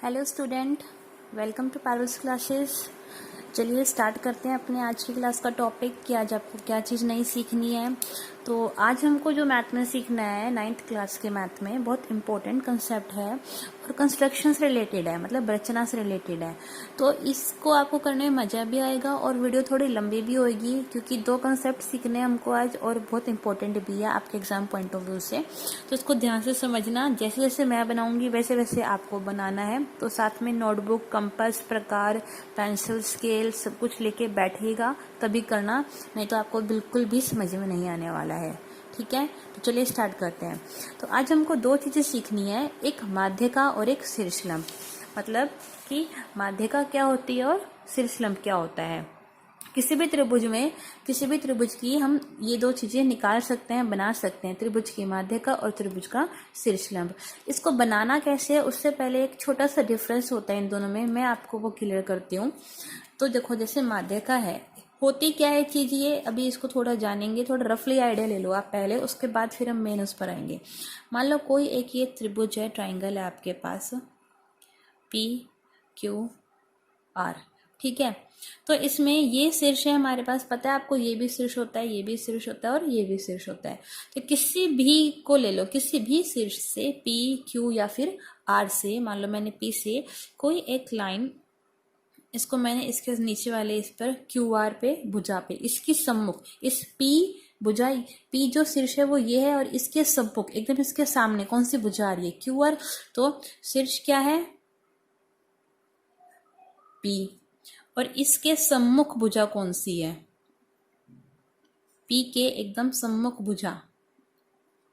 Hello student, welcome to Parul's classes. चलिए start करते हैं अपने आज की क्लास का टॉपिक कि आज आपको क्या चीज़ नई सीखनी है। तो आज हमको जो मैथ में सीखना है, 9th क्लास के मैथ में बहुत इंपॉर्टेंट कंसेप्ट है और कंस्ट्रक्शन से रिलेटेड है, मतलब रचना से रिलेटेड है। तो इसको आपको करने में मज़ा भी आएगा और वीडियो थोड़ी लंबी भी होगी क्योंकि दो कंसेप्ट सीखने हैं हमको आज और बहुत इंपॉर्टेंट भी है आपके एग्जाम पॉइंट ऑफ व्यू से। तो इसको ध्यान से समझना, जैसे जैसे मैं बनाऊंगी वैसे वैसे आपको बनाना है। तो साथ में नोटबुक, कंपास, प्रकार, पेंसिल, स्केल सब कुछ लेके बैठिएगा तभी करना, नहीं तो आपको बिल्कुल भी समझ में नहीं आने वाला है। ठीक है, तो चलिए स्टार्ट करते हैं। तो आज हमको दो चीजें सीखनी है, एक माध्यिका और एक शीर्षलंब। मतलब कि माध्यिका क्या होती है और शीर्षलंब क्या होता है। किसी भी त्रिभुज की हम ये दो चीजें निकाल सकते हैं, बना सकते हैं, त्रिभुज की माध्यिका और त्रिभुज का शीर्षलंब। इसको बनाना कैसे है उससे पहले एक छोटा सा डिफरेंस होता है इन दोनों में, मैं आपको वो क्लियर करती हूँ। तो देखो, जैसे माध्यिका है, होती क्या है चीज ये, अभी इसको थोड़ा जानेंगे, थोड़ा रफली आइडिया ले लो आप पहले, उसके बाद फिर हम मेन उस पर आएंगे। मान लो कोई एक ये त्रिभुज है, ट्राइंगल है आपके पास, PQR, ठीक है। तो इसमें ये शीर्ष है हमारे पास, पता है आपको, ये भी शीर्ष होता है, ये भी शीर्ष होता है और ये भी शीर्ष होता है। तो किसी भी को ले लो, किसी भी शीर्ष से P, Q या फिर R से, मान लो मैंने P से कोई एक लाइन, इसको मैंने इसके नीचे वाले इस पर QR पे, भुजा पे, इसकी सम्मुख, इस P भुजा, P जो शीर्ष है वो ये है और इसके सम्मुख एकदम इसके सामने कौन सी भुजा आ रही है, QR। तो शीर्ष क्या है, P, और इसके सम्मुख भुजा कौन सी है, P के एकदम सम्मुख भुजा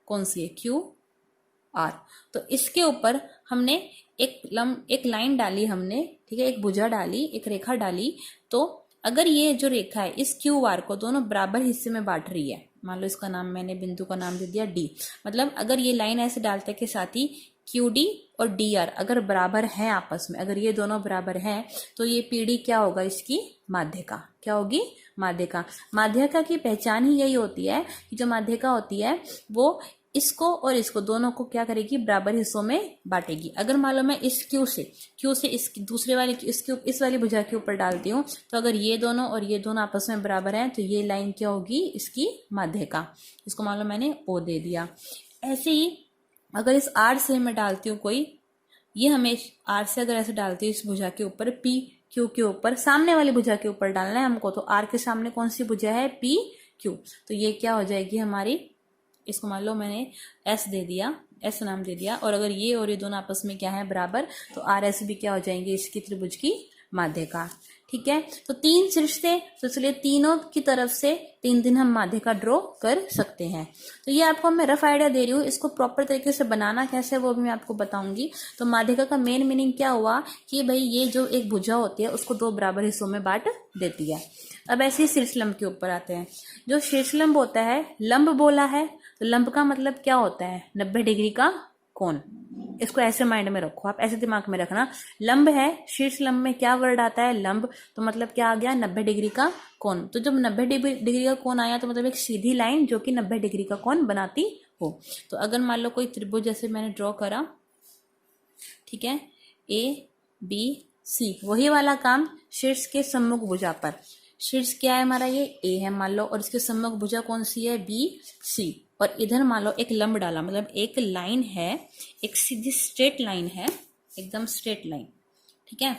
कौन सी है, QR। तो इसके ऊपर हमने एक लाइन डाली हमने, ठीक है, एक भुजा डाली, एक रेखा डाली। तो अगर ये जो रेखा है इस QR को दोनों बराबर हिस्से में बांट रही है, मान लो इसका नाम, मैंने बिंदु का नाम दे दिया D, मतलब अगर ये लाइन ऐसे डालते के साथ ही QD और DR अगर बराबर हैं आपस में, अगर ये दोनों बराबर हैं, तो ये PD क्या होगा, इसकी माध्यिका क्या होगी, माध्यिका। माध्यिका की पहचान ही यही होती है कि जो माध्यिका होती है वो इसको और इसको दोनों को क्या करेगी, बराबर हिस्सों में बांटेगी। अगर मान लो मैं इस Q से इस दूसरे वाले इस वाली भुजा के ऊपर डालती हूँ, तो अगर ये दोनों और ये दोनों आपस में बराबर हैं तो ये लाइन क्या होगी, इसकी माध्यिका। इसको मान लो मैंने O दे दिया। ऐसे ही अगर इस R से मैं डालती हूँ कोई, ये हमें R से अगर ऐसे डालती हूँ इस भुजा के ऊपर, PQ के ऊपर, सामने वाली भुजा के ऊपर डालना है हमको, तो R के सामने कौन सी भुजा है, PQ। तो ये क्या हो जाएगी हमारी, इसको मान लो मैंने S दे दिया, S नाम दे दिया, और अगर ये और ये दोनों आपस में क्या है, बराबर, तो RS भी क्या हो जाएंगे, इसकी त्रिभुज की माध्यिका। ठीक है, तो तीन शीर्ष थे, तो इसलिए तीनों की तरफ से तीन हम माध्यिका ड्रॉ कर सकते हैं। तो ये आपको मैं रफ आइडिया दे रही हूँ, इसको प्रॉपर तरीके से बनाना कैसे वो भी मैं आपको बताऊंगी। तो माध्यिका का मेन मीनिंग क्या हुआ कि भाई ये जो एक भुजा होती है उसको दो बराबर हिस्सों में बांट देती है। अब ऐसे ही शीर्षलंब के ऊपर आते हैं। जो शीर्षलंब होता है, लंब बोला है, तो लंब का मतलब क्या होता है, 90 डिग्री का कोण। इसको ऐसे माइंड में रखो, आप ऐसे दिमाग में रखना, लंब है, शीर्ष लंब में क्या वर्ड आता है, लंब, तो मतलब क्या आ गया, 90 डिग्री का कोण। तो जब 90 डिग्री का कोण आया तो मतलब एक सीधी लाइन जो कि 90 डिग्री का कोण बनाती हो। तो अगर मान लो कोई त्रिभुज जैसे मैंने ड्रॉ करा, ठीक है, ABC, वही वाला काम शीर्ष के सम्मुख भुजा पर। शीर्ष क्या है हमारा, ये A है मान लो, और इसके सम्मुख भुजा कौन सी है, BC, और इधर मान लो एक लंब डाला, मतलब एक लाइन है, एक सीधी स्ट्रेट लाइन है, एकदम स्ट्रेट लाइन, ठीक है,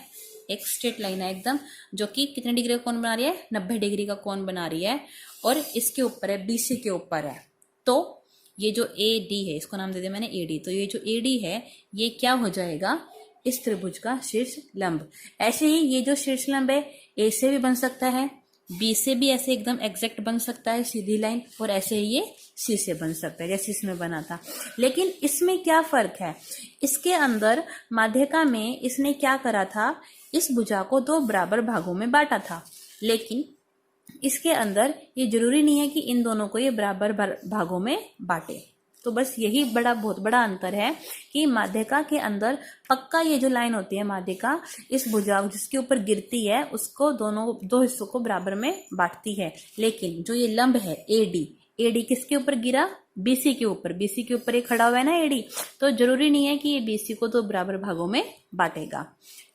एक स्ट्रेट लाइन है एकदम, जो कि कितने डिग्री का कोण बना रही है, 90 डिग्री का कोण बना रही है, और इसके ऊपर है, BC के ऊपर है। तो ये जो AD है, इसको नाम दे दिया मैंने AD, तो ये जो AD है ये क्या हो जाएगा, इस त्रिभुज का शीर्ष लंब। ऐसे ही ये जो शीर्ष लंब है A से भी बन सकता है, B से भी ऐसे एकदम एग्जैक्ट बन सकता है सीधी लाइन, और ऐसे ही ये C से बन सकता है जैसे इसमें बना था। लेकिन इसमें क्या फर्क है, इसके अंदर माध्यिका में इसने क्या करा था, इस भुजा को दो बराबर भागों में बांटा था, लेकिन इसके अंदर ये जरूरी नहीं है कि इन दोनों को ये बराबर भागों में बांटे। तो बस यही बहुत बड़ा अंतर है कि माध्यिका के अंदर पक्का ये जो लाइन होती है माध्यिका, इस भुजा जिसके ऊपर गिरती है उसको दो हिस्सों को बराबर में बांटती है। लेकिन जो ये लंब है AD, एडी किसके ऊपर गिरा, बीसी के ऊपर, बीसी के ऊपर ये खड़ा हुआ है ना एडी, तो जरूरी नहीं है कि ये बीसी को दो बराबर भागों में बांटेगा।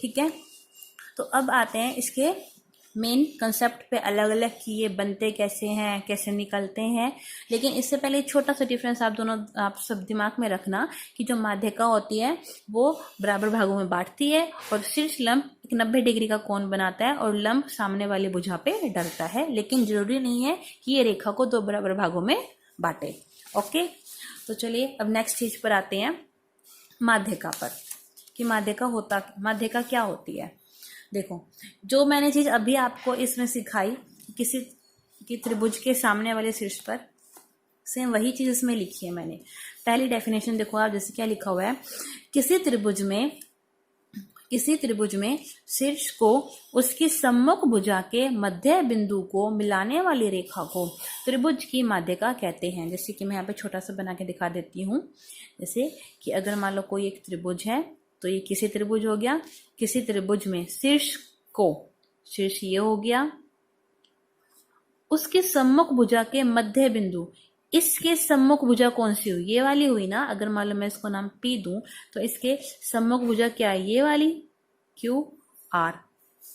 ठीक है, तो अब आते हैं इसके मेन कंसेप्ट पे अलग अलग कि ये बनते कैसे हैं, कैसे निकलते हैं। लेकिन इससे पहले छोटा सा डिफरेंस आप सब दिमाग में रखना कि जो माध्यिका होती है वो बराबर भागों में बांटती है और शीर्ष लंब एक 90 डिग्री का कोण बनाता है और लंब सामने वाली भुजा पे डलता है, लेकिन जरूरी नहीं है कि ये रेखा को दो बराबर भागों में बांटे। ओके, तो चलिए अब नेक्स्ट चीज पर आते हैं, माध्यिका पर, कि माध्यिका क्या होती है। देखो, जो मैंने चीज अभी आपको इसमें सिखाई, किसी की त्रिभुज के सामने वाले शीर्ष पर, सेम वही चीज इसमें लिखी है मैंने। पहली डेफिनेशन देखो आप, जैसे क्या लिखा हुआ है, किसी त्रिभुज में शीर्ष को उसकी सम्मुख भुजा के मध्य बिंदु को मिलाने वाली रेखा को त्रिभुज की माध्यिका कहते हैं। जैसे कि मैं यहाँ पे छोटा सा बना के दिखा देती हूँ। जैसे कि अगर मान लो कोई एक त्रिभुज है, तो ये किसी त्रिभुज हो गया, किसी त्रिभुज में शीर्ष ये हो गया, उसके सम्मुख भुजा के मध्य बिंदु, इसके सम्मुख भुजा कौन सी हुई, ये वाली हुई ना। अगर मान लो मैं इसको नाम P दूं, तो इसके सम्मुख भुजा क्या है, ये वाली QR।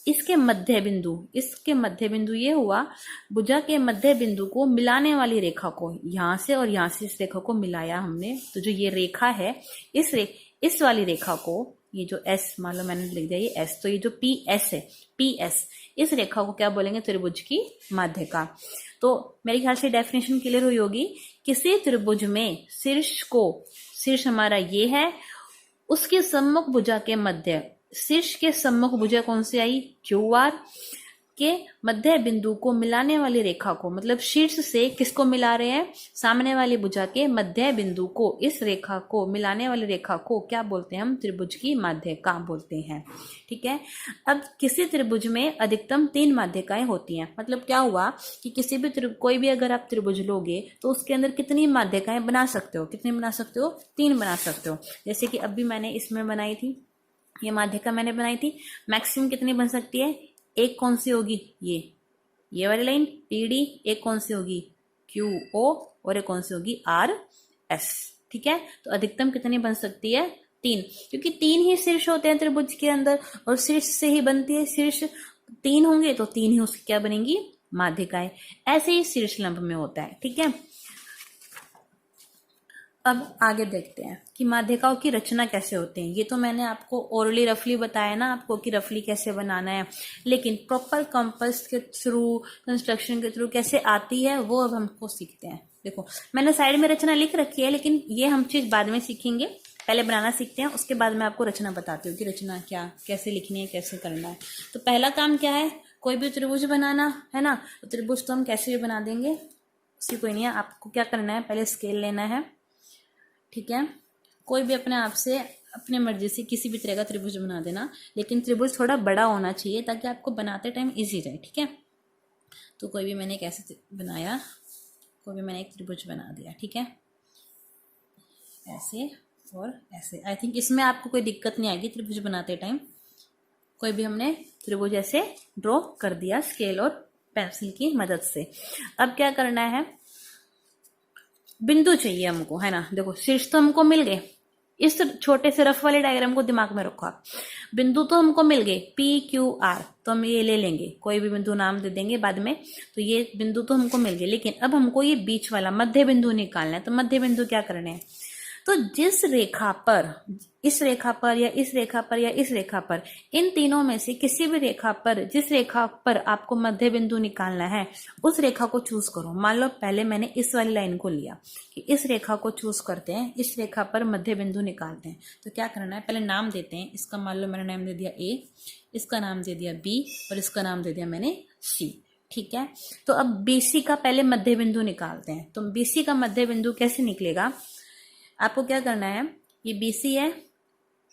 इसके मध्य बिंदु ये हुआ, भुजा के मध्य बिंदु को मिलाने वाली रेखा को, यहां से और यहां से इस रेखा को मिलाया हमने, तो जो ये रेखा है, इस वाली रेखा को, ये जो S मान लो मैंने लिख दिया ये S, तो ये जो PS है, PS, इस रेखा को क्या बोलेंगे, त्रिभुज की माध्यिका। तो मेरे ख्याल से डेफिनेशन क्लियर हुई होगी। किसी त्रिभुज में शीर्ष हमारा ये है, उसके सम्मुख भुजा के मध्य, शीर्ष के सम्मुख भुजा कौन सी आई, QR, के मध्य बिंदु को मिलाने वाली रेखा को, मतलब शीर्ष से किसको मिला रहे हैं, सामने वाली भुजा के मध्य बिंदु को, इस रेखा को मिलाने वाली रेखा को क्या बोलते हैं हम, त्रिभुज की माध्यिका बोलते हैं। ठीक है, अब किसी त्रिभुज में अधिकतम 3 माध्यिकाएं होती हैं। मतलब क्या हुआ कि कोई भी अगर आप त्रिभुज लोगे तो उसके अंदर कितनी माध्यिकाएं बना सकते हो, कितनी बना सकते हो, 3 बना सकते हो। जैसे कि अभी मैंने इसमें बनाई थी, ये माध्यिका मैंने बनाई थी, मैक्सिमम कितनी बन सकती है, एक कौन सी होगी, ये वाली लाइन PD, एक कौन सी होगी QO, और एक कौन सी होगी RS। ठीक है, तो अधिकतम कितनी बन सकती है, 3, क्योंकि 3 ही शीर्ष होते हैं त्रिभुज के अंदर और शीर्ष से ही बनती है, शीर्ष 3 होंगे तो 3 ही उसकी क्या बनेंगी, माध्यिकाएं। ऐसे ही शीर्ष लंब में होता है। ठीक है, अब आगे देखते हैं कि माध्यिकाओं की रचना कैसे होते हैं। ये तो मैंने आपको ओरली रफली बताया ना आपको कि रफली कैसे बनाना है, लेकिन प्रॉपर कंपास के थ्रू, कंस्ट्रक्शन के थ्रू कैसे आती है वो अब हमको सीखते हैं। देखो, मैंने साइड में रचना लिख रखी है, लेकिन ये हम चीज बाद में सीखेंगे, पहले बनाना सीखते हैं, उसके बाद मैं आपको रचना बताती हूँ कि रचना कैसे लिखनी है, कैसे करना है। तो पहला काम क्या है, कोई भी त्रिभुज बनाना है ना, तो त्रिभुज तो हम कैसे भी बना देंगे, उसकी कोई नहीं है। आपको क्या करना है, पहले स्केल लेना है। ठीक है, कोई भी अपने आप से अपने मर्जी से किसी भी तरह का त्रिभुज बना देना, लेकिन त्रिभुज थोड़ा बड़ा होना चाहिए ताकि आपको बनाते टाइम इजी रहे। ठीक है, तो कोई भी मैंने एक ऐसे बनाया, कोई भी मैंने एक त्रिभुज बना दिया। ठीक है, ऐसे और ऐसे। आई थिंक इसमें आपको कोई दिक्कत नहीं आएगी त्रिभुज बनाते टाइम। कोई भी हमने त्रिभुज ऐसे ड्रॉ कर दिया स्केल और पेंसिल की मदद से। अब क्या करना है, बिंदु चाहिए हमको, है ना। देखो, शीर्ष तो हमको मिल गए, इस छोटे से रफ वाले डायग्राम को दिमाग में रखो आप। बिंदु तो हमको मिल गए PQR, तो हम ये ले लेंगे, कोई भी बिंदु नाम दे देंगे बाद में। तो ये बिंदु तो हमको मिल गए, लेकिन अब हमको ये बीच वाला मध्य बिंदु निकालना है। तो मध्य बिंदु क्या करने हैं, तो जिस रेखा पर, इस रेखा पर या इस रेखा पर या इस रेखा पर, इन तीनों में से किसी भी रेखा पर, जिस रेखा पर आपको मध्य बिंदु निकालना है उस रेखा को चूज करो। मान लो पहले मैंने इस वाली लाइन को लिया कि इस रेखा को चूज करते हैं, इस रेखा पर मध्य बिंदु निकालते हैं। तो क्या करना है, पहले नाम देते हैं। इसका मान लो मैंने नाम दे दिया A, इसका नाम दे दिया B और इसका नाम दे दिया मैंने C। ठीक है, तो अब BC का पहले मध्य बिंदु निकालते हैं। तो BC का मध्य बिंदु कैसे निकलेगा, आपको क्या करना है, ये BC है,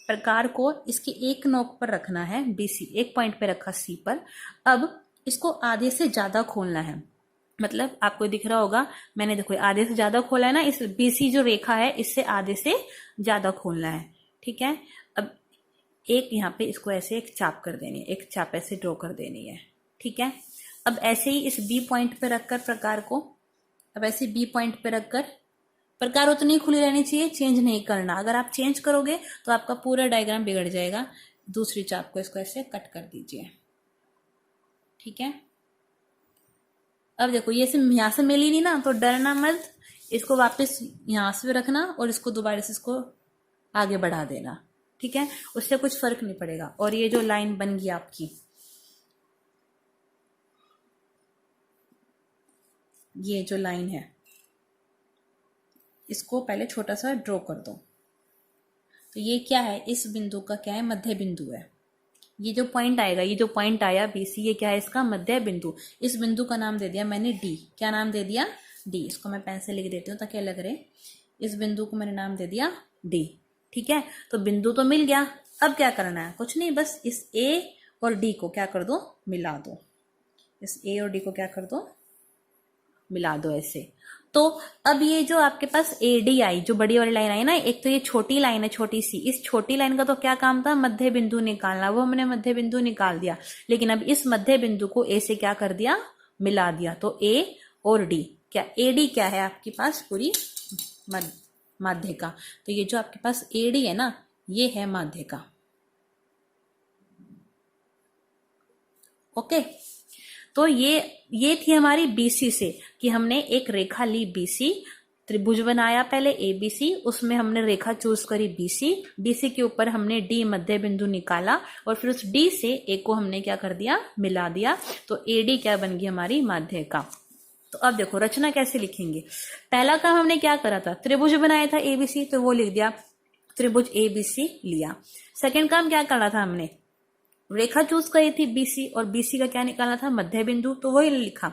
प्रकार को इसकी एक नोक पर रखना है, BC एक पॉइंट पे रखा C पर। अब इसको आधे से ज्यादा खोलना है, मतलब आपको दिख रहा होगा मैंने, देखो आधे से ज्यादा खोला है ना, इस BC जो रेखा है इससे आधे से ज्यादा खोलना है। ठीक है, अब एक यहाँ पे इसको ऐसे एक चाप कर देनी है, एक चाप ऐसे ड्रॉ कर देनी है। ठीक है, अब ऐसे ही इस B पॉइंट पे रखकर प्रकार को, अब ऐसे बी पॉइंट पे रखकर प्रकार उतनी खुली रहनी चाहिए, चेंज नहीं करना। अगर आप चेंज करोगे तो आपका पूरा डायग्राम बिगड़ जाएगा। दूसरी चाप को इसको ऐसे कट कर दीजिए, ठीक है। अब देखो ये सिर्फ यहां से मिली नहीं ना, तो डरना मत, इसको वापस यहां से रखना और इसको दोबारा से इसको आगे बढ़ा देना, ठीक है। उससे कुछ फर्क नहीं पड़ेगा। और ये जो लाइन बन गई आपकी, ये जो लाइन है इसको पहले छोटा सा ड्रॉ कर दो। तो ये क्या है, इस बिंदु का क्या है, मध्य बिंदु है। ये जो पॉइंट आएगा, ये जो पॉइंट आया BC, ये क्या है, इसका मध्य बिंदु। इस बिंदु का नाम दे दिया मैंने D। क्या नाम दे दिया, D। इसको मैं पेन से लिख देती हूँ ताकि अलग रहे। इस बिंदु को मैंने नाम दे दिया D, ठीक है। तो बिंदु तो मिल गया। अब क्या करना है, कुछ नहीं, बस इस A और D को क्या कर दो, मिला दो। इस A और D को क्या कर दो, मिला दो ऐसे। तो अब ये जो आपके पास AD आई, जो बड़ी वाली लाइन आई ना, एक तो ये छोटी लाइन है, छोटी सी, इस छोटी लाइन का तो क्या काम था, मध्य बिंदु निकालना। वो हमने मध्य बिंदु निकाल दिया। लेकिन अब इस मध्य बिंदु को A से क्या कर दिया, मिला दिया। तो A और D, क्या AD क्या है आपके पास, पूरी माध्यिका। तो ये जो आपके पास AD है ना, ये है माध्यिका। ओके। तो ये थी हमारी BC से, कि हमने एक रेखा ली BC, त्रिभुज बनाया पहले ABC, उसमें हमने रेखा चूज करी BC, DC के ऊपर हमने D मध्य बिंदु निकाला और फिर उस D से A को हमने क्या कर दिया, मिला दिया। तो AD क्या बन गई, हमारी माध्यिका। तो अब देखो रचना कैसे लिखेंगे। पहला काम हमने क्या करा था, त्रिभुज बनाया था ABC, तो वो लिख दिया, त्रिभुज ABC लिया। सेकेंड काम क्या करना था, हमने रेखा चूज करी थी BC और BC का क्या निकालना था, मध्य बिंदु, तो वही लिखा,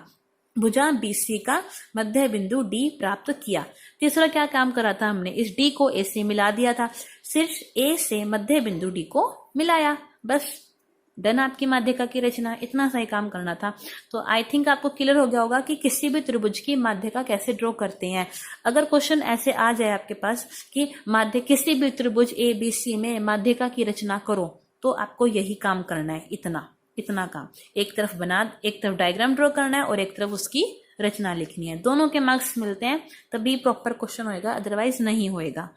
भुजा BC का मध्य बिंदु D प्राप्त किया। तीसरा क्या काम करा था, हमने इस D को A से मिला दिया था, सिर्फ A से मध्य बिंदु D को मिलाया, बस डन आपकी माध्यिका की रचना। इतना सही काम करना था। तो आई थिंक आपको क्लियर हो गया होगा कि किसी भी त्रिभुज की माध्यिका कैसे ड्रॉ करते हैं। अगर क्वेश्चन ऐसे आ जाए आपके पास कि किसी भी त्रिभुज ABC में माध्यिका की रचना करो, तो आपको यही काम करना है, इतना काम। एक तरफ डायग्राम ड्रॉ करना है और एक तरफ उसकी रचना लिखनी है। दोनों के मार्क्स मिलते हैं तभी प्रॉपर क्वेश्चन होएगा, अदरवाइज नहीं होएगा।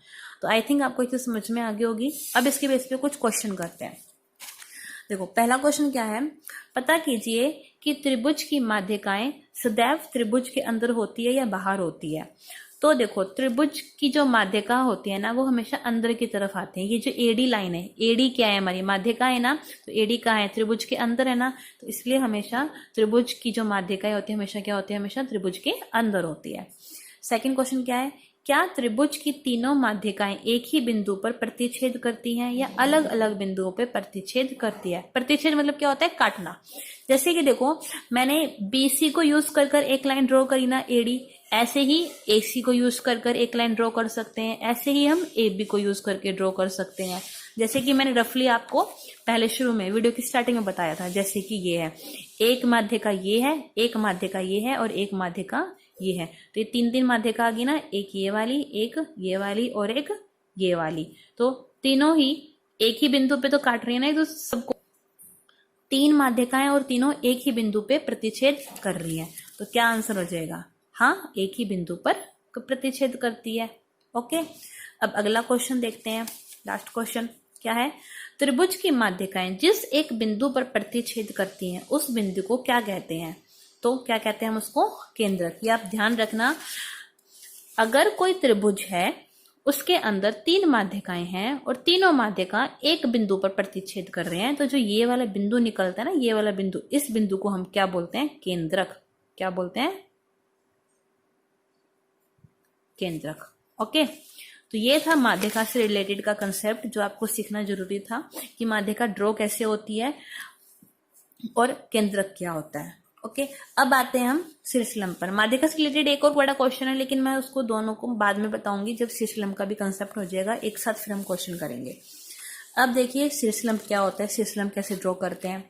तो आई थिंक आपको इसे समझ में आ गई होगी। अब इसके बेस पे कुछ क्वेश्चन करते हैं। देखो पहला क्वेश्चन क्या है, पता कीजिए कि त्रिभुज की माध्यिकाएं सदैव त्रिभुज के अंदर होती है या बाहर होती है। तो देखो त्रिभुज की जो माध्यिका होती है ना, वो हमेशा अंदर की तरफ आते हैं। ये जो AD लाइन है, AD क्या है, हमारी माध्यिका है ना, तो AD कहाँ है, त्रिभुज के अंदर है ना, तो इसलिए हमेशा त्रिभुज की जो माध्यिकाएं होती है हमेशा क्या होती है, हमेशा त्रिभुज के अंदर होती है। सेकेंड क्वेश्चन क्या है, क्या त्रिभुज की तीनों माध्यिकाएं एक ही बिंदु पर प्रतिच्छेद करती हैं या अलग अलग बिंदुओं पर प्रतिच्छेद करती है। प्रतिच्छेद मतलब क्या होता है, काटना। जैसे कि देखो मैंने BC को यूज कर एक लाइन ड्रॉ करी ना AD, ऐसे ही AC को यूज कर एक लाइन ड्रॉ कर सकते हैं, ऐसे ही हम AB को यूज करके ड्रॉ कर सकते हैं। जैसे कि मैंने रफली आपको पहले शुरू में वीडियो की स्टार्टिंग में बताया था, जैसे कि ये है, एक माध्यिका ये है, एक माध्यिका ये है और एक माध्यिका ये है। तो ये तीन माध्यिका आ गई ना, एक ये वाली, एक ये वाली और एक ये वाली। तो तीनों ही एक ही बिंदु पे तो काट रही है ना, तो सबको तीन माध्यिकाएं और तीनों एक ही बिंदु पे प्रतिच्छेद कर रही हैं। तो क्या आंसर हो जाएगा, हाँ, एक ही बिंदु पर प्रतिच्छेद करती है। ओके। अब अगला क्वेश्चन देखते हैं। लास्ट क्वेश्चन क्या है, त्रिभुज की माध्यिकाएं जिस एक बिंदु पर प्रतिच्छेद करती हैं उस बिंदु को क्या कहते हैं। तो क्या कहते हैं हम उसको, केंद्रक। ये आप ध्यान रखना, अगर कोई त्रिभुज है उसके अंदर तीन माध्यिकाएं हैं और तीनों माध्यिका एक बिंदु पर प्रतिच्छेद कर रहे हैं, तो जो ये वाला बिंदु निकलता है ना, ये वाला बिंदु, इस बिंदु को हम क्या बोलते हैं, केंद्रक। क्या बोलते हैं, केंद्रक। ओके। तो ये था माध्यिका से रिलेटेड का कंसेप्ट जो आपको सीखना जरूरी था, कि माध्यिका ड्रॉ कैसे होती है और केंद्रक क्या होता है। ओके। अब आते हैं हम शीर्षलंब पर। माध्यिका से रिलेटेड एक और बड़ा क्वेश्चन है, लेकिन मैं उसको दोनों को बाद में बताऊंगी जब शीर्षलंब का भी कंसेप्ट हो जाएगा, एक साथ फिर हम क्वेश्चन करेंगे। अब देखिए शीर्षलंब क्या होता है, शीर्षलंब कैसे ड्रॉ करते हैं।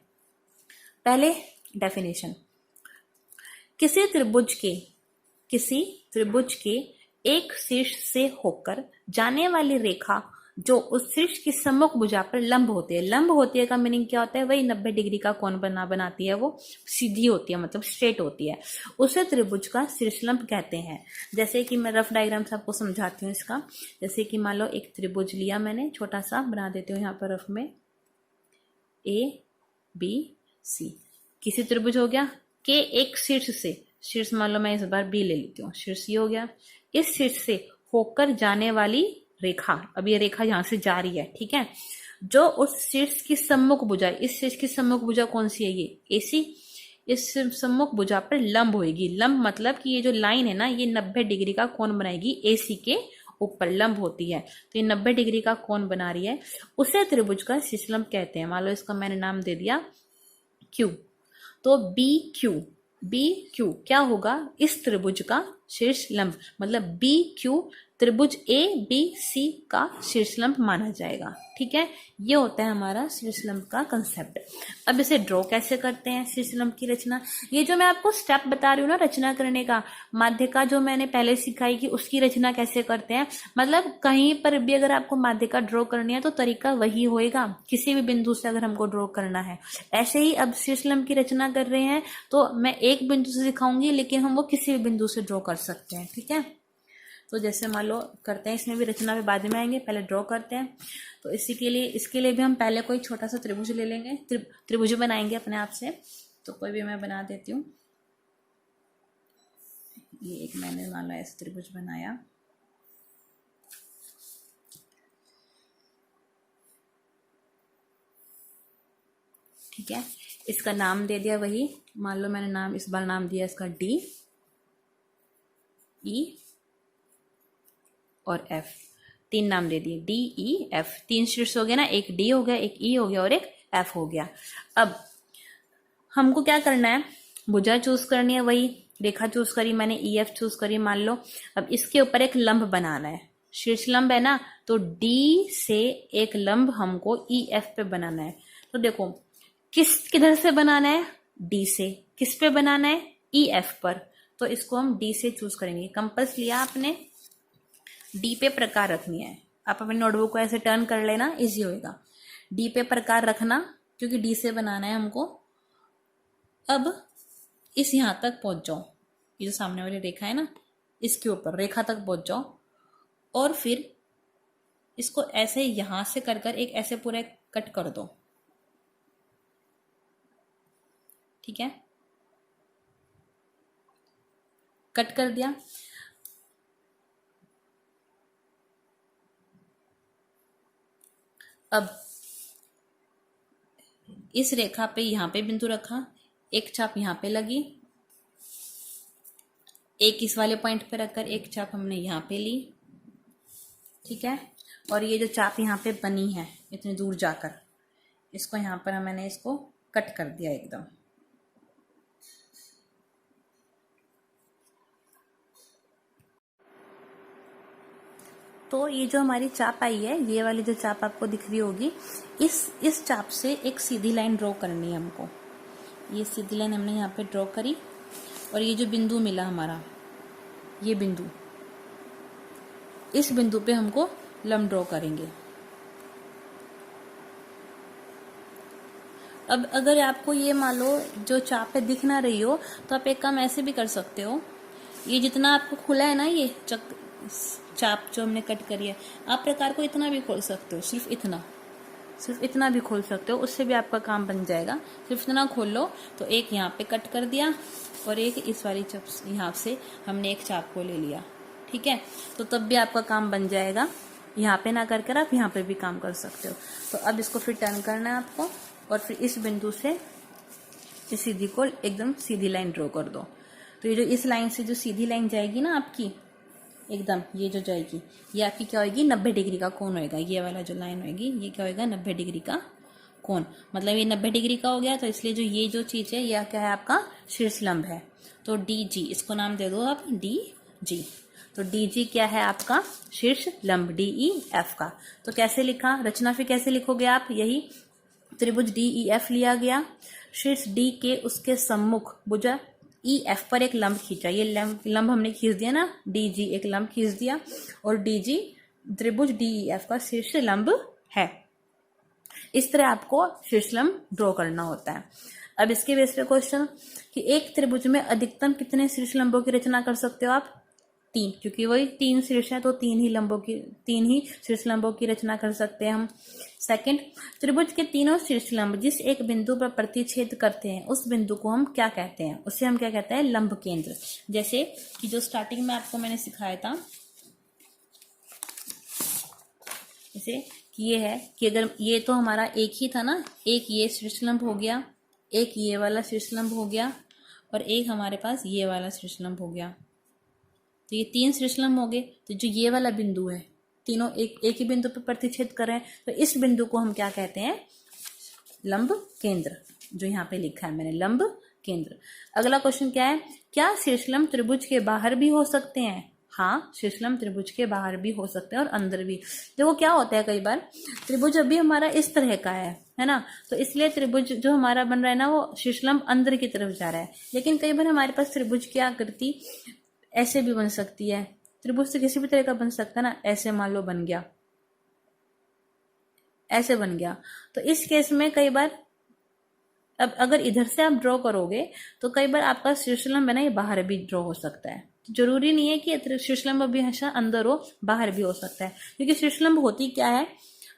पहले डेफिनेशन, किसी त्रिभुज के एक शीर्ष से होकर जाने वाली रेखा जो उस शीर्ष की सम्मुख भुजा पर लंब होती है। लंब होती है का मीनिंग क्या होता है? वही 90 डिग्री का कोण बनाती है, वो सीधी होती है, मतलब स्ट्रेट होती है, उसे त्रिभुज का शीर्ष लंब कहते हैं। जैसे कि मैं रफ डायग्राम से आपको समझाती हूँ इसका। जैसे कि मान लो एक त्रिभुज लिया मैंने, छोटा सा बना देती हूँ यहाँ पर रफ में, ABC। किसी त्रिभुज हो गया के एक शीर्ष से, शीर्ष मान लो मैं इस बार B ले लेती हूँ, शीर्ष ये हो गया। इस शीर्ष से होकर जाने वाली रेखा, अब ये रेखा यहां से जा रही है, ठीक है, जो उस शीर्ष की सम्मुख भुजा, इस शीर्ष की सम्मुख भुजा कौन सी है? ये AC। इस सम्मुख भुजा पर लंब होगी। लंब मतलब कि ये जो लाइन है ना, ये 90 डिग्री का कोण बनाएगी, AC के ऊपर लंब होती है, तो ये 90 डिग्री का कोण बना रही है, उसे त्रिभुज का शीर्ष लंब कहते हैं। मान लो इसका मैंने नाम दे दिया Q, तो BQ क्या होगा? इस त्रिभुज का शीर्ष लंब, मतलब BQ त्रिभुज ABC का शीर्ष लंब माना जाएगा, ठीक है। ये होता है हमारा शीर्ष लंब का कंसेप्ट। अब इसे ड्रॉ कैसे करते हैं शीर्ष लंब की रचना? ये जो मैं आपको स्टेप बता रही हूँ ना रचना करने का, माध्य का जो मैंने पहले सिखाई कि उसकी रचना कैसे करते हैं, मतलब कहीं पर भी अगर आपको माध्य का ड्रॉ करनी है तो तरीका वही होएगा, किसी भी बिंदु से अगर हमको ड्रॉ करना है। ऐसे ही अब शीर्ष लंब की रचना कर रहे हैं तो मैं एक बिंदु से सिखाऊंगी, लेकिन हम वो किसी भी बिंदु से ड्रॉ कर सकते हैं, ठीक है। तो जैसे मान लो करते हैं, इसमें भी रचना में बाद में आएंगे, पहले ड्रॉ करते हैं। तो इसके लिए भी हम पहले कोई छोटा सा त्रिभुज ले लेंगे, त्रिभुज बनाएंगे अपने आप से। तो कोई भी मैं बना देती हूँ। ये एक मैंने मान लो ऐसे त्रिभुज बनाया, ठीक है। इसका नाम दे दिया वही, मान लो मैंने नाम इस बार नाम दिया इसका DE और F, 3 नाम दे दिए, DEF। 3 शीर्ष हो गया ना, एक D हो गया, एक E हो गया और एक F हो गया। अब हमको क्या करना है? भुजा चूज करनी है, वही रेखा चूज करी मैंने, EF चूज करी मान लो। अब इसके ऊपर एक लंब बनाना है, शीर्ष लंब है ना, तो D से एक लंब हमको EF पे बनाना है। तो देखो किधर से बनाना है? D से। किस पे बनाना है? EF पर। तो इसको हम D से चूज करेंगे। कंपास लिया आपने, D पे प्रकार रखनी है। आप अपने नोटबुक को ऐसे टर्न कर लेना, इजी होएगा। D पे प्रकार रखना, क्योंकि D से बनाना है हमको। अब इस यहां तक पहुंच जाओ, ये जो सामने वाली रेखा है ना, इसके ऊपर रेखा तक पहुंच जाओ, और फिर इसको ऐसे यहां से कर एक ऐसे पूरा कट कर दो, ठीक है। कट कर दिया। अब इस रेखा पे यहां पे बिंदु रखा, एक चाप यहां पे लगी, एक इस वाले पॉइंट पे रखकर एक चाप हमने यहां पे ली, ठीक है। और ये जो चाप यहां पे बनी है इतनी दूर जाकर, इसको यहां पर मैंने इसको कट कर दिया एकदम। तो ये जो हमारी चाप आई है, ये वाली जो चाप आपको दिख रही होगी, इस चाप से एक सीधी लाइन ड्रॉ करनी है हमको। ये सीधी लाइन हमने यहाँ पे ड्रॉ करी, और ये जो बिंदु मिला हमारा, ये बिंदु, इस बिंदु पे हमको लंब ड्रॉ करेंगे। अब अगर आपको ये मान लो जो चाप पे दिख ना रही हो, तो आप एक काम ऐसे भी कर सकते हो, ये जितना आपको खुला है ना, ये चाप जो हमने कट करी है, आप प्रकार को इतना भी खोल सकते हो, सिर्फ इतना भी खोल सकते हो, उससे भी आपका काम बन जाएगा। सिर्फ इतना खोल लो। तो एक यहाँ पे कट कर दिया, और एक इस वाली चाप यहाँ से हमने एक चाप को ले लिया, ठीक है। तो तब भी आपका काम बन जाएगा, यहाँ पे ना करके आप यहाँ पे भी काम कर सकते हो। तो अब इसको फिर टर्न करना है आपको, और फिर इस बिंदु से इस सीधी को एकदम सीधी लाइन ड्रॉ कर दो। तो ये जो इस लाइन से जो सीधी लाइन जाएगी ना आपकी, एकदम ये जो जाएगी, ये आपकी क्या होगी? 90 डिग्री का कोण होएगा। ये वाला जो लाइन होएगी, ये क्या होएगा? 90 डिग्री का कोण। मतलब ये 90 डिग्री का हो गया, तो इसलिए जो ये जो चीज है, यह क्या है? आपका शीर्ष लंब है। तो DG, इसको नाम दे दो आप DG। तो DG क्या है? आपका शीर्ष लंब, DEF का। तो कैसे लिखा? रचना फिर कैसे लिखोगे आप? यही त्रिभुज DEF लिया गया, शीर्ष D के उसके सम्मुख भुजा EF पर एक लंब खींचा। ये लंब हमने खींच दिया ना, DG एक लंब खींच दिया, और DG त्रिभुज DEF का शीर्ष लंब है। इस तरह आपको शीर्ष लंब ड्रॉ करना होता है। अब इसके बेस पे क्वेश्चन कि एक त्रिभुज में अधिकतम कितने शीर्ष लंबों की रचना कर सकते हो आप? 3, क्योंकि वही 3 शीर्ष है तो 3 ही शीर्ष लंबों की रचना कर सकते हैं हम। सेकंड, त्रिभुज के तीनों शीर्ष लंब जिस एक बिंदु पर प्रतिच्छेद करते हैं उस बिंदु को हम क्या कहते हैं? उसे हम क्या कहते हैं? लंब केंद्र। जैसे कि जो स्टार्टिंग में आपको मैंने सिखाया था, जैसे कि ये है कि अगर ये तो हमारा एक ही था ना, एक ये शीर्ष लंब हो गया, एक ये वाला शीर्ष लंब हो गया और एक हमारे पास ये वाला शीर्ष लंब हो गया। तो ये 3 शीर्ष लंब हो गए। तो जो ये वाला बिंदु है, तीनों एक ही बिंदु पर प्रतिच्छेद कर रहे हैं, तो इस बिंदु को हम क्या कहते हैं? लंब केंद्र। जो यहाँ पे लिखा है मैंने, लंब केंद्र। अगला क्वेश्चन क्या है? क्या शीर्ष लंब त्रिभुज के बाहर भी हो सकते हैं? हाँ, शीर्ष लंब त्रिभुज के बाहर भी हो सकते हैं और अंदर भी। देखो क्या होता है, कई बार त्रिभुज अभी हमारा इस तरह का है ना, तो इसलिए त्रिभुज जो हमारा बन रहा है ना, वो शीर्ष लंब अंदर की तरफ जा रहा है। लेकिन कई बार हमारे पास त्रिभुज की आकृति ऐसे भी बन सकती है। त्रिभुज से किसी भी तरह का बन सकता है ना, ऐसे मान लो बन गया, ऐसे बन गया। तो इस केस में कई बार, अब अगर इधर से आप ड्रॉ करोगे तो कई बार आपका शीर्ष लंब है ना, ये बाहर भी ड्रॉ हो सकता है। जरूरी नहीं है कि शीर्ष लंब अभी हमेशा अंदर हो, बाहर भी हो सकता है। क्योंकि शीर्ष लंब होती क्या है,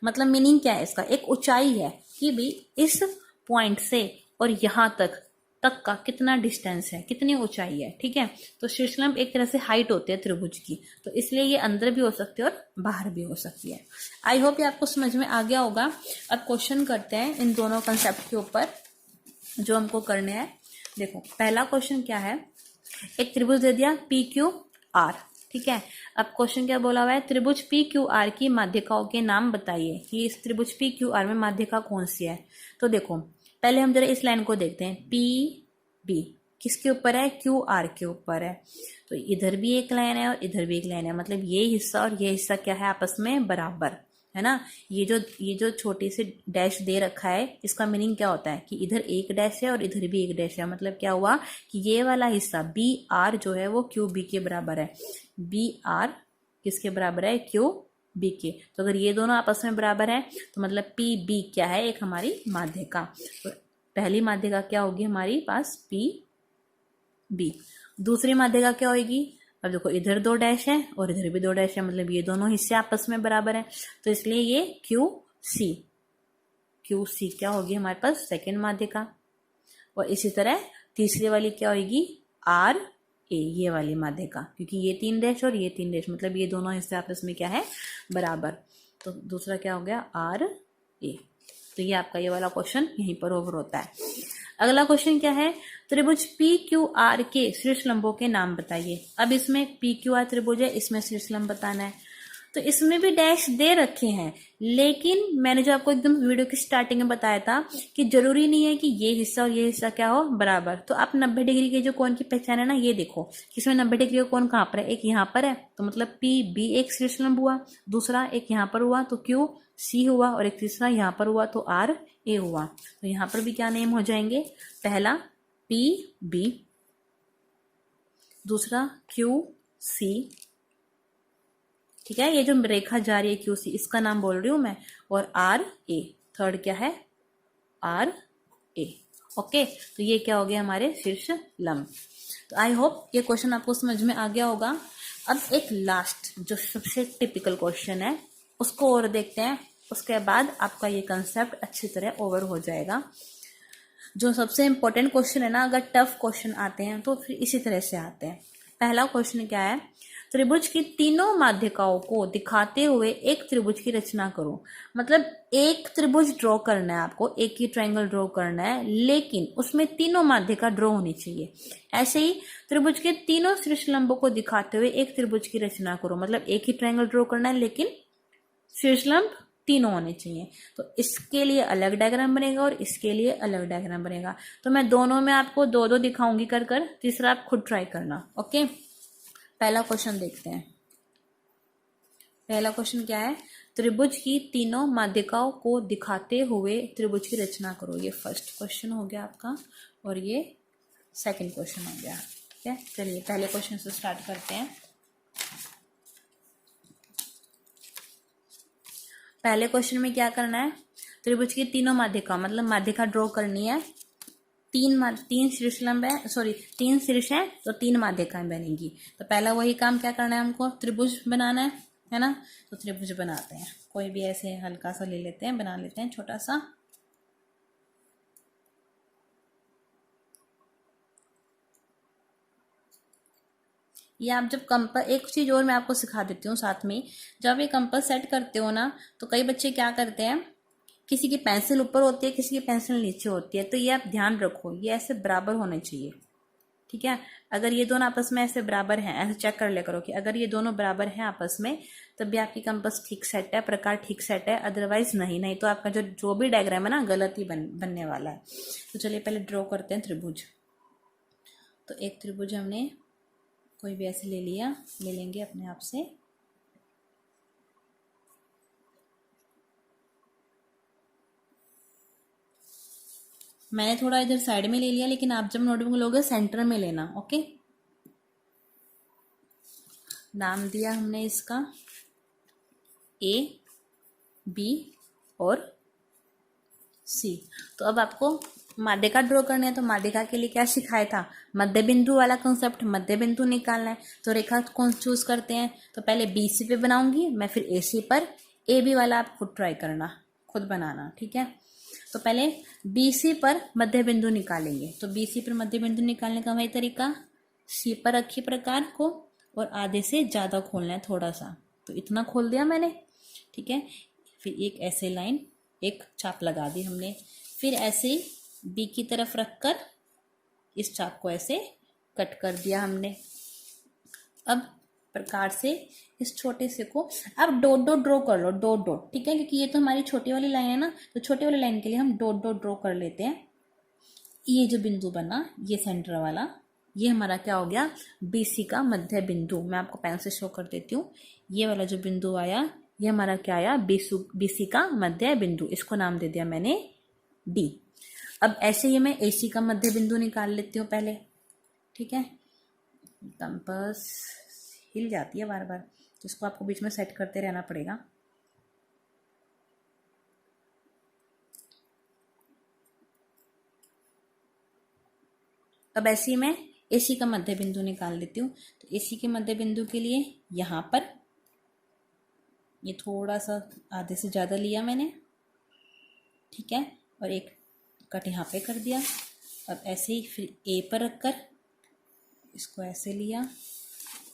मतलब मीनिंग क्या है इसका? एक ऊंचाई है कि भी इस पॉइंट से और यहां तक का कितना डिस्टेंस है, कितनी ऊंचाई है, ठीक है। तो शीर्ष लंब एक तरह से हाइट होती है त्रिभुज की, तो इसलिए ये अंदर भी हो सकती है और बाहर भी हो सकती है। आई होप ये आपको समझ में आ गया होगा। अब क्वेश्चन करते हैं इन दोनों कंसेप्ट के ऊपर जो हमको करने हैं। देखो पहला क्वेश्चन क्या है, एक त्रिभुज दे दिया PQR, ठीक है। अब क्वेश्चन क्या बोला हुआ है, त्रिभुज PQR की माध्यिकाओं के नाम बताइए कि इस त्रिभुज PQR में माध्यिका कौन सी है। तो देखो पहले हम जरा इस लाइन को देखते हैं, PB किसके ऊपर है? QR के ऊपर है। तो इधर भी एक लाइन है और इधर भी एक लाइन है, मतलब ये हिस्सा और ये हिस्सा क्या है? आपस में बराबर है ना। ये जो छोटी सी डैश दे रखा है, इसका मीनिंग क्या होता है कि इधर एक डैश है और इधर भी एक डैश है। मतलब क्या हुआ कि ये वाला हिस्सा BR जो है वो QB के बराबर है। BR किसके बराबर है? QB के। तो अगर ये दोनों आपस में बराबर है तो मतलब PB क्या है? एक हमारी माध्यिका। तो पहली माध्यिका क्या होगी हमारी पास? PB। दूसरी माध्यिका क्या होगी? अब देखो इधर 2 डैश है और इधर भी 2 डैश है, मतलब ये दोनों हिस्से आपस में बराबर है, तो इसलिए ये QC क्या होगी हमारे पास? सेकंड माध्यिका। और इसी तरह तीसरी वाली क्या होगी? RA, ये वाली माध्यिका, क्योंकि ये 3 डैश और ये 3 डैश, मतलब ये दोनों हिस्से आपस में क्या है? बराबर। तो दूसरा क्या हो गया? RA। तो ये आपका ये वाला क्वेश्चन यहीं पर ओवर होता है। अगला क्वेश्चन क्या है, त्रिभुज PQR के शीर्ष लंबों के नाम बताइए। अब इसमें PQR त्रिभुज है, इसमें शीर्ष लंब बताना है। तो इसमें भी डैश दे रखे हैं, लेकिन मैंने जो आपको एकदम वीडियो की स्टार्टिंग में बताया था कि जरूरी नहीं है कि ये हिस्सा और ये हिस्सा क्या हो? बराबर। तो आप 90 डिग्री के जो कोण की पहचान है ना, ये देखो कि इसमें 90 डिग्री का कोण कहाँ पर है? एक यहाँ पर है, तो मतलब PB एक शीर्ष लंब हुआ, दूसरा एक यहाँ पर हुआ तो QC हुआ, और एक तीसरा यहाँ पर हुआ तो RA हुआ। तो यहाँ पर भी क्या नेम हो जाएंगे? पहला PB, दूसरा QC, ठीक है। ये जो रेखा जा रही है QC, इसका नाम बोल रही हूं मैं, और RA, थर्ड क्या है? RA। ओके, तो ये क्या हो गया? हमारे शीर्ष लंब। तो आई होप ये क्वेश्चन आपको समझ में आ गया होगा। अब एक लास्ट जो सबसे टिपिकल क्वेश्चन है उसको और देखते हैं, उसके बाद आपका ये कंसेप्ट अच्छी तरह ओवर हो जाएगा। जो सबसे इंपॉर्टेंट क्वेश्चन है ना, अगर टफ क्वेश्चन आते हैं तो फिर इसी तरह से आते हैं। पहला क्वेश्चन क्या है, त्रिभुज की तीनों माध्यिकाओं को दिखाते हुए एक त्रिभुज की रचना करो। मतलब एक त्रिभुज ड्रॉ करना है आपको, एक ही ट्रायंगल ड्रॉ करना है, लेकिन उसमें तीनों माध्यिका ड्रॉ होनी चाहिए। ऐसे ही त्रिभुज के तीनों शीर्ष लंबों को दिखाते हुए एक त्रिभुज की रचना करो। मतलब एक ही ट्रायंगल ड्रॉ करना है, लेकिन शीर्ष लंब तीनों होने चाहिए। तो इसके लिए अलग डायग्राम बनेगा और इसके लिए अलग डायग्राम बनेगा। तो मैं दोनों में आपको 2-2 दिखाऊंगी कर कर, तीसरा आप खुद ट्राई करना। ओके, पहला क्वेश्चन देखते हैं। पहला क्वेश्चन क्या है, त्रिभुज की तीनों माध्यिकाओं को दिखाते हुए त्रिभुज की रचना करो। ये फर्स्ट क्वेश्चन हो गया आपका और ये सेकंड क्वेश्चन हो गया। ठीक है, चलिए पहले क्वेश्चन से स्टार्ट करते हैं। पहले क्वेश्चन में क्या करना है, त्रिभुज की तीनों माध्यिका मतलब माध्यिका ड्रॉ करनी है। तीन शीर्ष लंब है, सॉरी 3 शीर्ष है तो 3 माध्यिकाएं बनेंगी। तो पहला वही काम क्या करना है, हमको त्रिभुज बनाना है ना। तो त्रिभुज बनाते हैं, कोई भी ऐसे हल्का सा ले लेते हैं, बना लेते हैं छोटा सा। ये आप जब कंपास, एक चीज और मैं आपको सिखा देती हूँ साथ में, जब ये कंपास सेट करते हो ना तो कई बच्चे क्या करते हैं, किसी की पेंसिल ऊपर होती है, किसी की पेंसिल नीचे होती है, तो ये आप ध्यान रखो, ये ऐसे बराबर होने चाहिए, ठीक है। अगर ये दोनों आपस में ऐसे बराबर हैं, ऐसे चेक कर लिया करो कि अगर ये दोनों बराबर हैं आपस में, तब भी आपकी कंपास ठीक सेट है, प्रकार ठीक सेट है, अदरवाइज नहीं तो आपका जो भी डायग्राम है ना गलत ही बनने वाला है। तो चलिए पहले ड्रॉ करते हैं त्रिभुज। तो एक त्रिभुज हमने कोई भी ऐसे ले लेंगे अपने आप से। मैंने थोड़ा इधर साइड में ले लिया, लेकिन आप जब नोटबुक लोगे सेंटर में लेना, ओके। नाम दिया हमने इसका ए, बी और सी। तो अब आपको माध्यिका ड्रॉ करनी है, तो माध्यिका के लिए क्या सिखाया था, मध्य बिंदु वाला कंसेप्ट, मध्य बिंदु निकालना है। तो रेखा कौन चूज करते हैं, तो पहले बी सी पे बनाऊंगी मैं, फिर ए सी पर। ए बी वाला आप खुद ट्राई करना, खुद बनाना, ठीक है। तो पहले बी सी पर मध्य बिंदु निकालेंगे। तो बी सी पर मध्य बिंदु निकालने का वही तरीका, सी पर रखिए प्रकार को और आधे से ज्यादा खोलना है थोड़ा सा, तो इतना खोल दिया मैंने, ठीक है। फिर एक ऐसे लाइन, एक चाप लगा दी हमने, फिर ऐसे ही बी की तरफ रखकर इस चाप को ऐसे कट कर दिया हमने। अब प्रकार से इस छोटे से को अब डॉट डॉट ड्रॉ कर लो, डॉट डॉट, ठीक है, क्योंकि ये तो हमारी छोटी वाली लाइन है ना, तो छोटी वाली लाइन के लिए हम डॉट डॉट ड्रॉ कर लेते हैं। ये जो बिंदु बना, ये सेंटर वाला, ये हमारा क्या हो गया, बीसी का मध्य बिंदु। मैं आपको पेन से शो कर देती हूँ। ये वाला जो बिंदु आया, ये हमारा क्या आया, बीसी का मध्य बिंदु। इसको नाम दे दिया मैंने डी। अब ऐसे ही मैं एसी का मध्य बिंदु निकाल लेती हूँ पहले, ठीक है। कंपास हिल जाती है बार बार, तो इसको आपको बीच में सेट करते रहना पड़ेगा। अब ऐसे ही मैं एसी का मध्य बिंदु निकाल लेती हूँ। तो एसी के मध्य बिंदु के लिए यहाँ पर ये थोड़ा सा आधे से ज़्यादा लिया मैंने, ठीक है, और एक कट यहाँ पे कर दिया। अब ऐसे ही फिर ए पर रखकर इसको ऐसे लिया,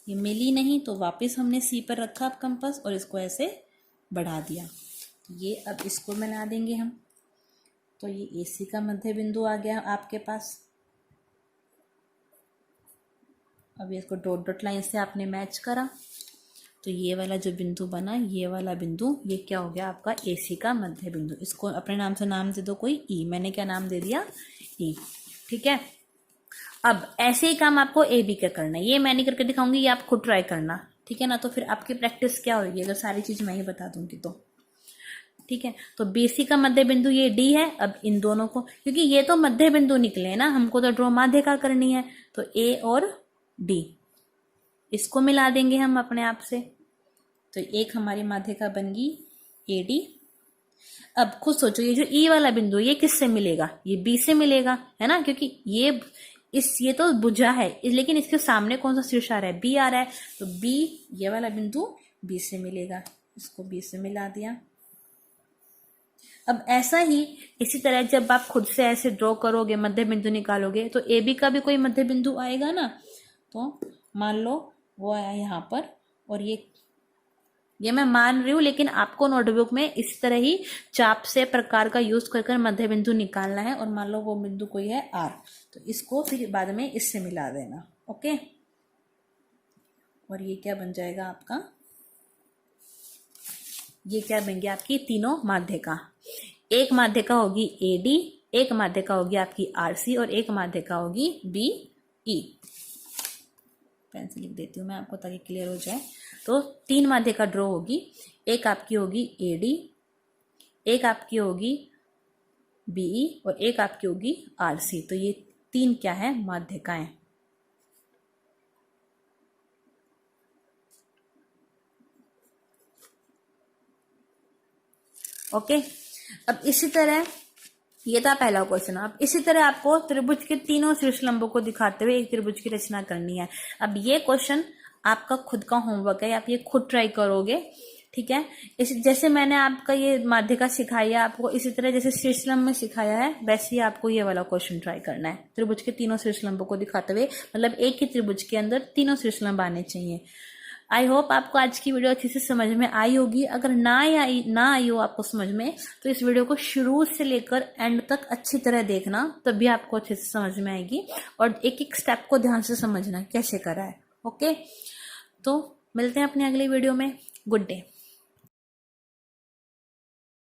ये मिली नहीं तो वापस हमने सी पर रखा अब कंपास और इसको ऐसे बढ़ा दिया। ये अब इसको मिला देंगे हम, तो ये एसी का मध्य बिंदु आ गया आपके पास। अब इसको डॉट डॉट लाइन से आपने मैच करा, तो ये वाला जो बिंदु बना, ये वाला बिंदु, ये क्या हो गया आपका एसी का मध्य बिंदु। इसको अपने नाम से नाम दे दो कोई, ई, मैंने क्या नाम दे दिया, ई, ठीक है। अब ऐसे ही काम आपको ए बी का करना है, ये मैं नहीं करके दिखाऊंगी, ये आप खुद ट्राई करना, ठीक है ना। तो फिर आपकी प्रैक्टिस क्या होगी अगर सारी चीज मैं ही बता दूंगी तो, ठीक है। तो बीसी का मध्य बिंदु ये डी है। अब इन दोनों को, क्योंकि ये तो मध्य बिंदु निकले ना, हमको तो ड्रॉ माध्यिका करनी है, तो ए और डी इसको मिला देंगे हम अपने आप से। तो एक हमारी माध्यिका बन गई ए डी। अब खुद सोचो, ये जो ई वाला बिंदु ये किससे मिलेगा, ये बी से मिलेगा, है ना, क्योंकि ये तो भुजा है, लेकिन इसके सामने कौन सा शीर्ष आ रहा है, बी आ रहा है, तो बी, ये वाला बिंदु बी से मिलेगा, इसको बी से मिला दिया। अब ऐसा ही इसी तरह जब आप खुद से ऐसे ड्रॉ करोगे, मध्य बिंदु निकालोगे, तो ए बी का भी कोई मध्य बिंदु आएगा ना। तो मान लो वो आया यहाँ पर, और ये मैं मान रही हूँ, लेकिन आपको नोटबुक में इस तरह ही चाप से प्रकार का यूज कर मध्य बिंदु निकालना है। और मान लो वो बिंदु कोई है आर, तो इसको फिर बाद में इससे मिला देना, ओके। और ये क्या बन जाएगा आपका, ये क्या बन गया आपकी तीनों माध्यिका। एक माध्यिका होगी ए डी, एक माध्यिका होगी आपकी आर सी, और एक माध्यिका होगी बी ई। पेन से लिख देती हूँ मैं आपको ताकि क्लियर हो जाए। तो 3 माध्यिका ड्रॉ होगी, एक आपकी होगी ए डी, एक आपकी होगी बीई और एक आपकी होगी आर सी। तो ये 3 क्या है, माध्यिकाएं। ओके, अब इसी तरह ये था पहला क्वेश्चन। अब इसी तरह आपको त्रिभुज के तीनों शीर्ष लंबों को दिखाते हुए एक त्रिभुज की रचना करनी है। अब ये क्वेश्चन आपका खुद का होमवर्क है, आप ये खुद ट्राई करोगे, ठीक है। इस जैसे मैंने आपका ये माध्यिका सिखाया आपको, इसी तरह जैसे शीर्ष लंब में सिखाया है वैसे ही आपको ये वाला क्वेश्चन ट्राई करना है। त्रिभुज के तीनों शीर्ष लंबों को दिखाते हुए, मतलब एक ही त्रिभुज के अंदर तीनों शीर्ष लंब आने चाहिए। आई होप आपको आज की वीडियो अच्छे से समझ में आई होगी। अगर ना आई हो आपको समझ में, तो इस वीडियो को शुरू से लेकर एंड तक अच्छी तरह देखना, तभी आपको अच्छे से समझ में आएगी। और एक एक स्टेप को ध्यान से समझना कैसे करा है। ओके, तो मिलते हैं अपने अगली वीडियो में। Good day.